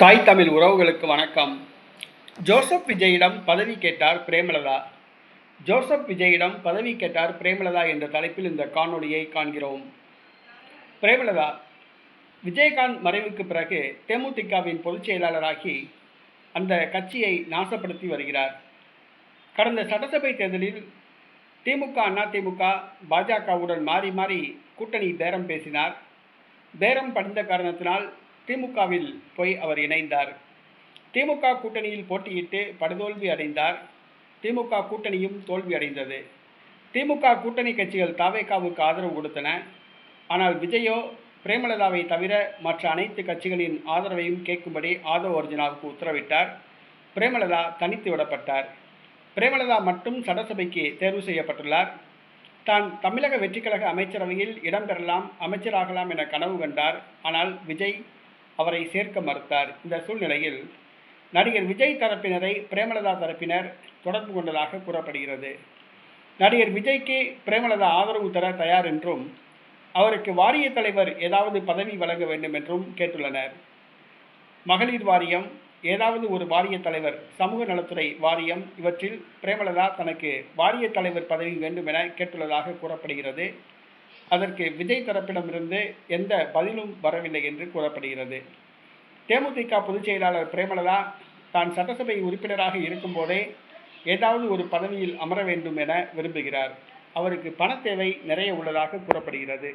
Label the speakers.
Speaker 1: தாய் தமிழ் உறவுகளுக்கு வணக்கம். ஜோசப் விஜயிடம் பதவி கேட்டார் பிரேமலதா. ஜோசப் விஜயிடம் பதவி கேட்டார் பிரேமலதா என்ற தலைப்பில் இந்த காணொளியை காண்கிறோம். பிரேமலதா விஜயகாந்த் மறைவுக்கு பிறகு தேமுதிகவின் பொதுச் செயலாளராகி அந்த கட்சியை நாசப்படுத்தி வருகிறார். கடந்த சட்டசபை தேர்தலில் திமுக, அதிமுக, பாஜகவுடன் மாறி மாறி கூட்டணி பேரம் பேசினார். பேரம் படிந்த காரணத்தினால் திமுகவில் போய் அவர் இணைந்தார். திமுக கூட்டணியில் போட்டியிட்டு படுதோல்வி அடைந்தார். திமுக கூட்டணியும் தோல்வி அடைந்தது. திமுக கூட்டணி கட்சிகள் தவேகாவுக்கு ஆதரவு கொடுத்தன. ஆனால் விஜயோ பிரேமலதாவை தவிர மற்ற அனைத்து கட்சிகளின் ஆதரவையும் கேட்கும்படி ஆதவ் அர்ஜுனாவுக்கு உத்தரவிட்டார். பிரேமலதா தனித்து விடப்பட்டார். பிரேமலதா மட்டும் சட்டசபைக்கு தேர்வு செய்யப்பட்டுள்ளார். தான் தமிழக வெற்றிக்கழக அமைச்சரவையில் இடம்பெறலாம், அமைச்சராகலாம் என கனவு கண்டார். ஆனால் விஜய் அவரை சேர்க்க மறுத்தார். இந்த சூழ்நிலையில் நடிகர் விஜய் தரப்பினரை பிரேமலதா தரப்பினர் தொடர்பு கொண்டதாக கூறப்படுகிறது. நடிகர் விஜய்க்கு பிரேமலதா ஆதரவு தர தயார் என்றும் அவருக்கு வாரிய தலைவர் ஏதாவது பதவி வழங்க வேண்டும் என்றும் கேட்டுள்ளனர். மகளிர் வாரியம், ஏதாவது ஒரு வாரிய தலைவர், சமூக நலத்துறை வாரியம், இவற்றில் பிரேமலதா தனக்கு வாரிய தலைவர் பதவி வேண்டும் என கேட்டுள்ளதாக கூறப்படுகிறது. அதற்கு விஜய் தரப்பிடமிருந்து எந்த பதிலும் வரவில்லை என்று கூறப்படுகிறது. தேமுதிக பொதுச் செயலாளர் பிரேமலதா தான் சட்டசபை உறுப்பினராக இருக்கும்போதே ஏதாவது ஒரு பதவியில் அமர வேண்டும் என விரும்புகிறார். அவருக்கு பண தேவை நிறைய உள்ளதாக கூறப்படுகிறது.